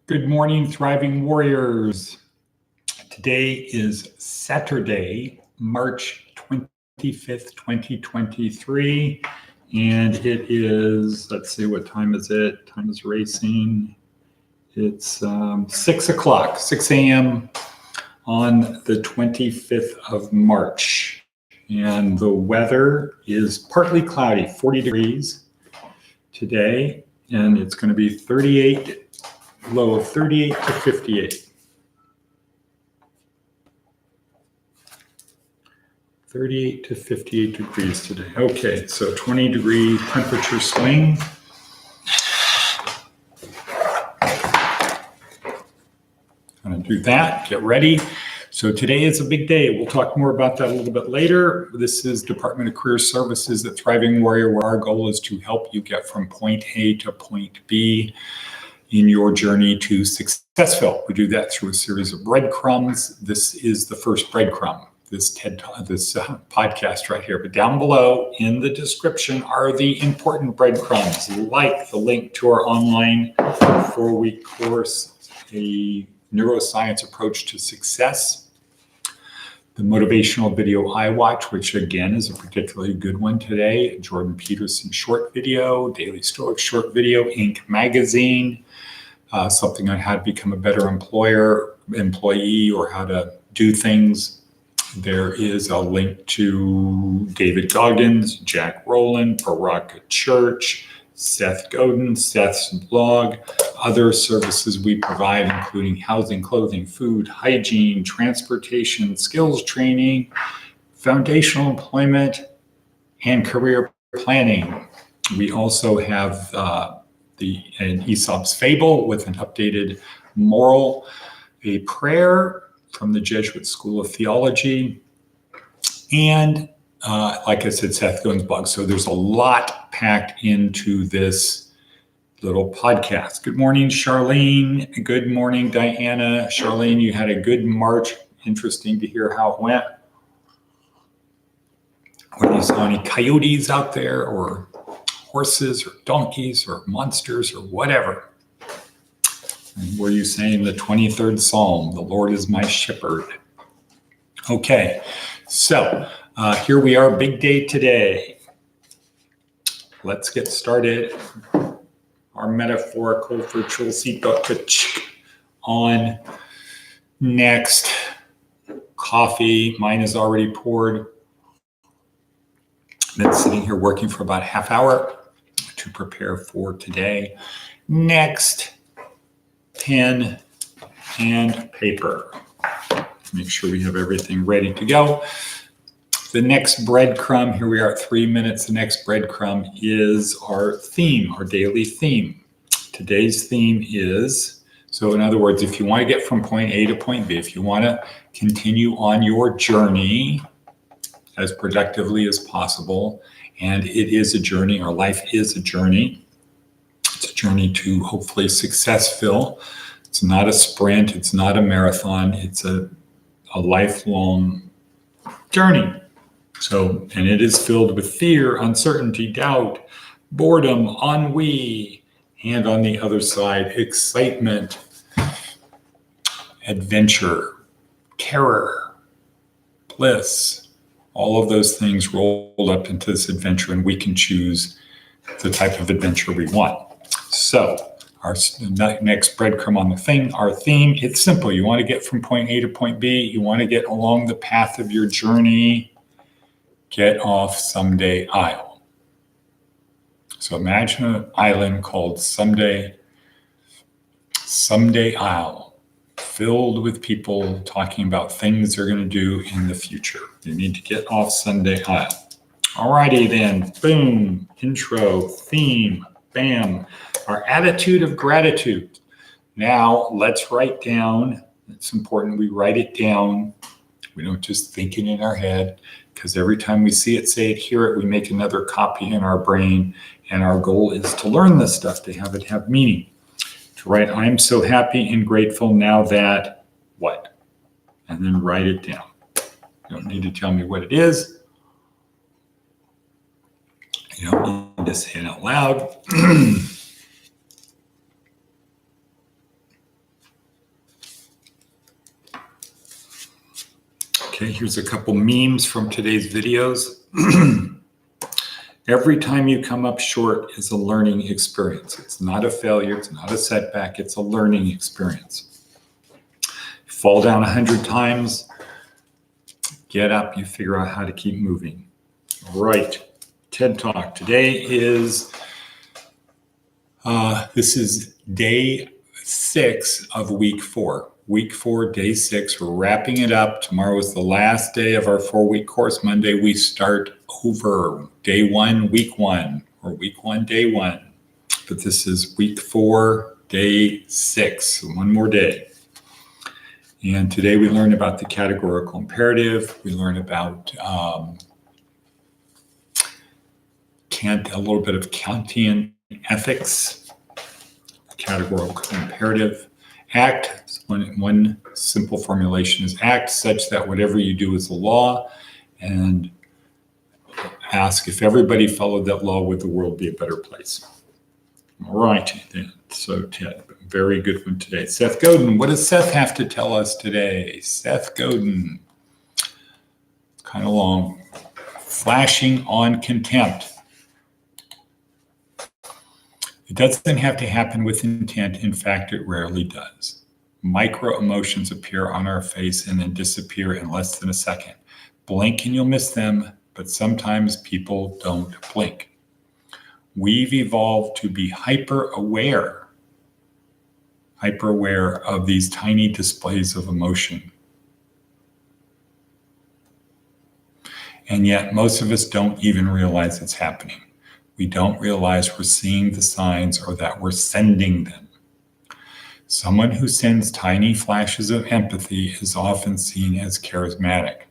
Good morning, Thriving Warriors. Today is Saturday, March 25th, 2023, and it is, let's see, what time is it? Time is racing. It's 6 o'clock, 6 a.m. on the 25th of March, and the weather is partly cloudy, 40 degrees today, and it's going to be 38, low of 38 to 58. 38 to 58 degrees today. Okay, so 20-degree temperature swing. Gonna do that, get ready. So today is a big day. We'll talk more about that a little bit later. This is Department of Career Services at Thriving Warrior, where our goal is to help you get from point A to point B in your journey to Successful. We do that through a series of breadcrumbs. This is the first breadcrumb, this podcast right here. But down below in the description are the important breadcrumbs, like the link to our online 4-week course, A Neuroscience Approach to Success, the motivational video I watch, which again is a particularly good one today, Jordan Peterson short video, Daily Stoic short video, Inc. magazine, something on how to become a better employee, or how to do things. There is a link to David Goggins, Jack Rowland, Baraka Church, Seth Godin, Seth's blog, other services we provide, including housing, clothing, food, hygiene, transportation, skills training, foundational employment, and career planning. We also have an Aesop's Fable with an updated moral, a prayer from the Jesuit School of Theology, and like I said, Seth Godin's blog. So there's a lot packed into this little podcast. Good morning, Charlene. Good morning, Diana. Charlene, you had a good March. Interesting to hear how it went. Whether you saw any coyotes out there, or horses, or donkeys, or monsters, or whatever. And were you saying the 23rd Psalm, the Lord is my shepherd? Okay, so here we are, big day today. Let's get started. Our metaphorical virtual seatbelt on next. Coffee, mine is already poured. Been sitting here working for about a half hour to prepare for today. Next, pen and paper. Make sure we have everything ready to go. The next breadcrumb, here we are at 3 minutes. The next breadcrumb is our theme, our daily theme. Today's theme is, so in other words, if you want to get from point A to point B, if you want to continue on your journey as productively as possible, and it is a journey, our life is a journey. It's a journey to hopefully successful. It's not a sprint, it's not a marathon, it's a lifelong journey. So, and it is filled with fear, uncertainty, doubt, boredom, ennui, and on the other side, excitement, adventure, terror, bliss, all of those things rolled up into this adventure, and we can choose the type of adventure we want. So, our next breadcrumb on the thing, our theme, it's simple. You want to get from point A to point B. You want to get along the path of your journey. Get off Someday Isle. So imagine an island called Someday Isle, filled with people talking about things they're going to do in the future. You need to get off Someday Isle. Alrighty then, boom, intro, theme, bam. Our attitude of gratitude. Now let's write down, it's important we write it down. We don't just think it in our head, because every time we see it, say it, hear it, we make another copy in our brain. And our goal is to learn this stuff, to have it have meaning. To write, I'm so happy and grateful now that what? And then write it down. You don't need to tell me what it is. You don't need to say it out loud. Okay, here's a couple memes from today's videos. Every time you come up short is a learning experience. It's not a failure, it's not a setback, it's a learning experience. You fall down 100 times, get up, you figure out how to keep moving. All right, TED Talk. Today is, this is day 6 of week 4. Week 4, day 6, we're wrapping it up. Tomorrow is the last day of our 4-week course. Monday, we start over. Day 1, week 1, or week 1, day 1. But this is week 4, day 6, one more day. And today we learn about the categorical imperative. We learn about a little bit of Kantian ethics, categorical imperative. Act, one simple formulation is act such that whatever you do is a law, and ask if everybody followed that law, would the world be a better place? All right, then. So Ted, very good one today. Seth Godin, what does Seth have to tell us today? Seth Godin, kind of long. Flashing on contempt. It doesn't have to happen with intent. In fact, it rarely does. Micro emotions appear on our face and then disappear in less than a second. Blink and you'll miss them, but sometimes people don't blink. We've evolved to be hyper-aware of these tiny displays of emotion. And yet most of us don't even realize it's happening. We don't realize we're seeing the signs or that we're sending them. Someone who sends tiny flashes of empathy is often seen as charismatic.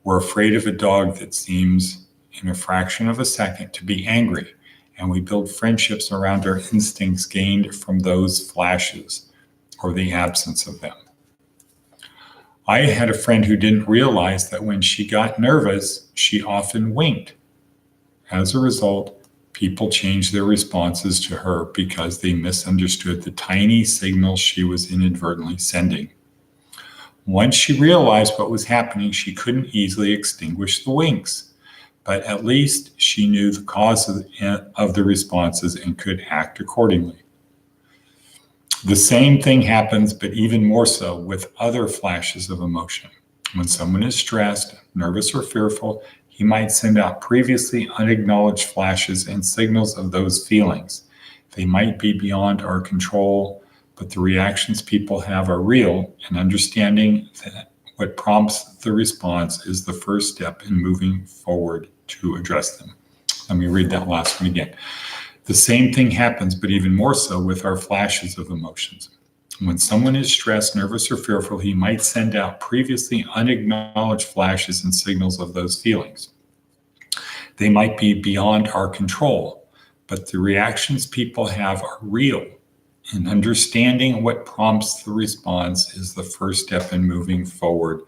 We're afraid of a dog that seems, in a fraction of a second, to be angry, and we build friendships around our instincts gained from those flashes or the absence of them. I had a friend who didn't realize that when she got nervous, she often winked. As a result, people changed their responses to her because they misunderstood the tiny signals she was inadvertently sending. Once she realized what was happening, she couldn't easily extinguish the winks, but at least she knew the cause of the responses and could act accordingly. The same thing happens, but even more so, with other flashes of emotion. When someone is stressed, nervous, or fearful, he might send out previously unacknowledged flashes and signals of those feelings. They might be beyond our control, but the reactions people have are real, and understanding that what prompts the response is the first step in moving forward to address them. Let me read that last one again. The same thing happens, but even more so with our flashes of emotions. When someone is stressed, nervous, or fearful, he might send out previously unacknowledged flashes and signals of those feelings. They might be beyond our control, but the reactions people have are real, and understanding what prompts the response is the first step in moving forward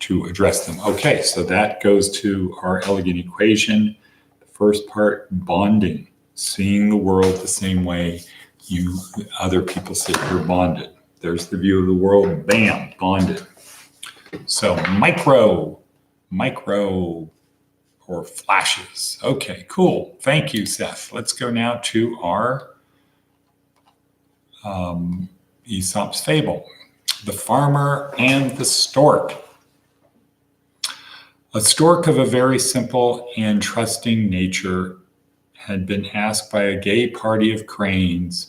to address them. Okay, so that goes to our elegant equation. The first part, bonding, seeing the world the same way other people say you're bonded. There's the view of the world, bam, bonded. So micro or flashes. Okay, cool. Thank you, Seth. Let's go now to our Aesop's fable, The Farmer and the Stork. A stork of a very simple and trusting nature had been asked by a gay party of cranes,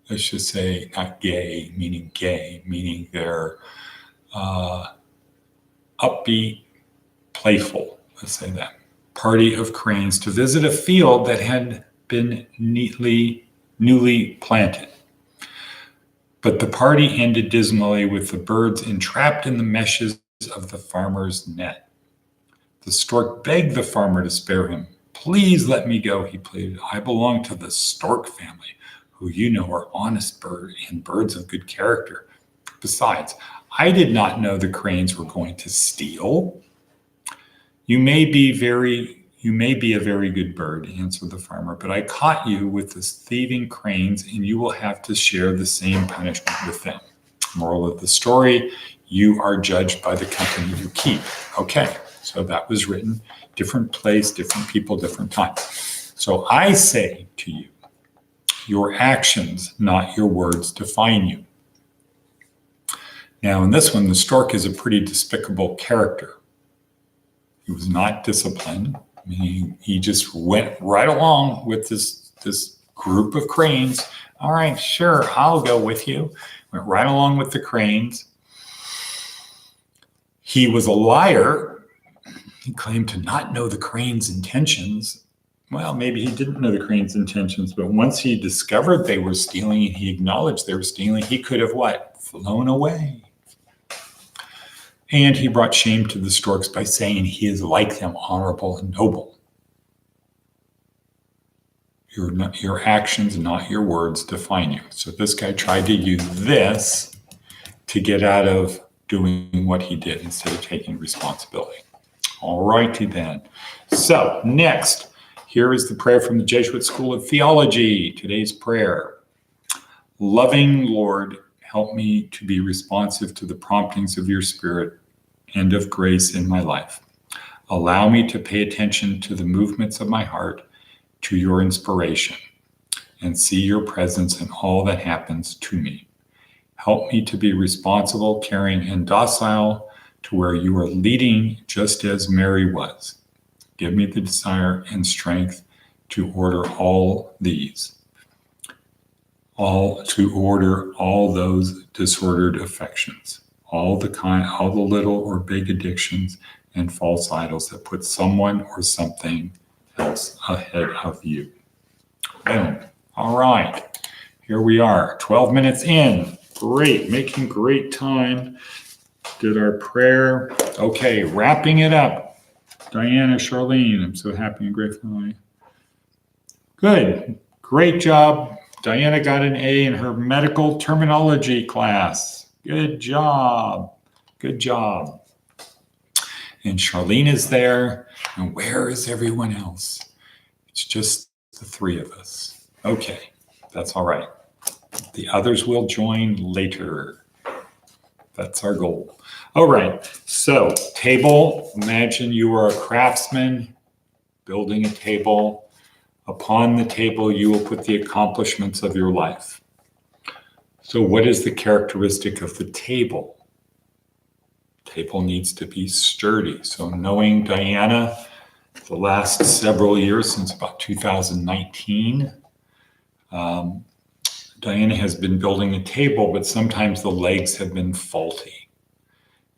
let's just say not gay, meaning they're upbeat, playful, let's say that, party of cranes to visit a field that had been newly planted. But the party ended dismally with the birds entrapped in the meshes of the farmer's net. The stork begged the farmer to spare him. Please let me go, he pleaded. I belong to the stork family, who you know are honest birds and birds of good character. Besides, I did not know the cranes were going to steal. You may be a very good bird, answered the farmer, but I caught you with the thieving cranes, and you will have to share the same punishment with them. Moral of the story, You are judged by the company you keep. Okay, so that was written, different place, different people, different time. So I say to you, your actions, not your words, define you. Now, in this one, the stork is a pretty despicable character. He was not disciplined. I mean, he just went right along with this group of cranes. All right, sure, I'll go with you. Went right along with the cranes. He was a liar. He claimed to not know the crane's intentions. Well, maybe he didn't know the crane's intentions, but once he discovered they were stealing and he acknowledged they were stealing, he could have what? Flown away. And he brought shame to the storks by saying he is like them, honorable and noble. Your actions, not your words, define you. So this guy tried to use this to get out of doing what he did instead of taking responsibility. All righty then. So next, here is the prayer from the Jesuit School of Theology. Today's prayer. Loving Lord, help me to be responsive to the promptings of your Spirit and of grace in my life. Allow me to pay attention to the movements of my heart, to your inspiration, and see your presence in all that happens to me. Help me to be responsible, caring, and docile to where you are leading, just as Mary was. Give me the desire and strength to order all these. To order all those disordered affections, all the little or big addictions and false idols that put someone or something else ahead of you. Boom. All right, here we are, 12 minutes in. Great, making great time. Did our prayer. Okay, wrapping it up. Diana, Charlene, I'm so happy and grateful. Good, great job. Diana got an A in her medical terminology class. Good job. Good job. And Charlene is there. And where is everyone else? It's just the three of us. Okay, that's all right. The others will join later. That's our goal. All right, so table. Imagine you are a craftsman building a table. Upon the table, you will put the accomplishments of your life. So what is the characteristic of the table? Table needs to be sturdy. So knowing Diana, the last several years, since about 2019, Diana has been building a table, but sometimes the legs have been faulty.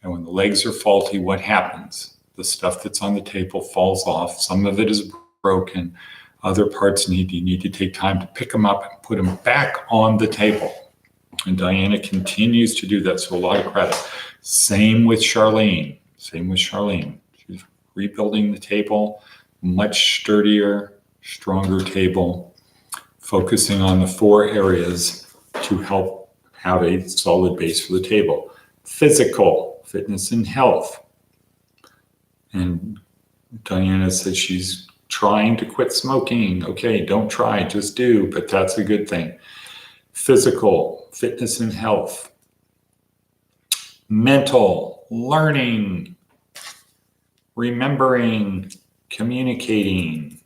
And when the legs are faulty, what happens? The stuff that's on the table falls off. Some of it is broken. Other parts you need to take time to pick them up and put them back on the table. And Diana continues to do that, so a lot of credit. Same with Charlene. She's rebuilding the table, much sturdier, stronger table, focusing on the 4 areas to help have a solid base for the table. Physical, fitness and health. And Diana says she's trying to quit smoking. Okay, don't try, just do, but that's a good thing. Physical, fitness and health. Mental, learning, remembering, communicating,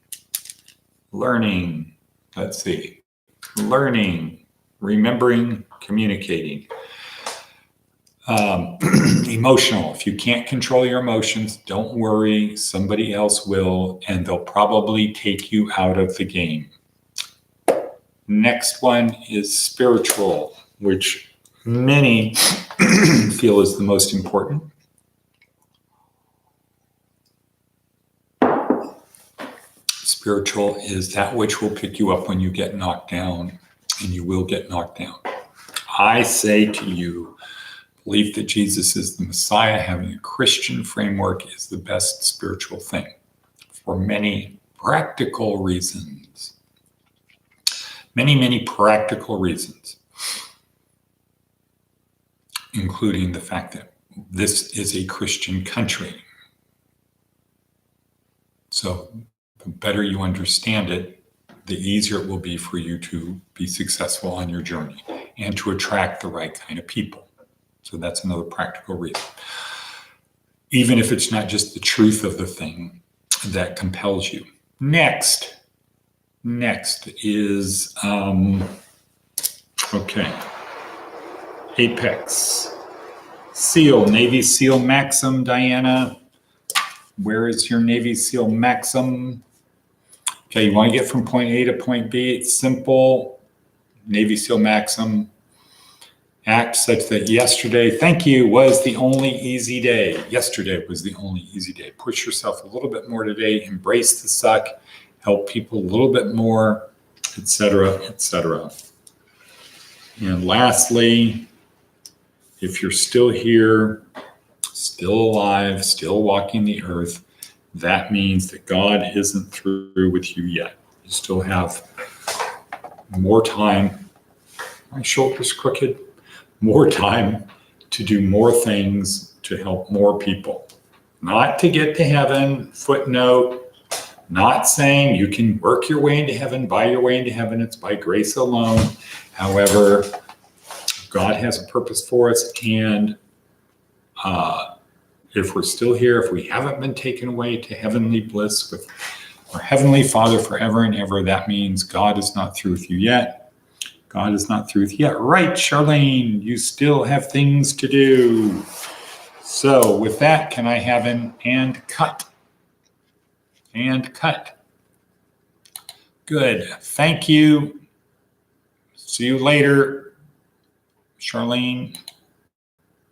learning. Let's see. Learning, remembering, communicating. Emotional. If you can't control your emotions, don't worry. Somebody else will, and they'll probably take you out of the game. Next one is spiritual, which many feel is the most important. Spiritual is that which will pick you up when you get knocked down, and you will get knocked down. I say to you, belief that Jesus is the Messiah, having a Christian framework is the best spiritual thing for many practical reasons. Many practical reasons, including the fact that this is a Christian country. So the better you understand it, the easier it will be for you to be successful on your journey and to attract the right kind of people. So that's another practical reason. Even if it's not just the truth of the thing that compels you. Next is, Apex. SEAL, Navy SEAL Maxim, Diana. Where is your Navy SEAL Maxim? Okay, you want to get from point A to point B. It's simple. Navy SEAL Maxim. Act such that yesterday, thank you, was the only easy day. Yesterday was the only easy day. Push yourself a little bit more today. Embrace the suck. Help people a little bit more, etc., etc. And lastly, if you're still here, still alive, still walking the earth, that means that God isn't through with you yet. You still have more time. My shoulder's crooked. More time to do more things to help more people. Not to get to heaven, footnote, not saying you can work your way into heaven, buy your way into heaven. It's by grace alone. However, God has a purpose for us, and if we're still here, if we haven't been taken away to heavenly bliss with our Heavenly Father forever and ever, that means God is not through with you yet. God is not through with you yet. Right, Charlene, you still have things to do. So with that, can I have an and cut? And cut. Good. Thank you. See you later, Charlene.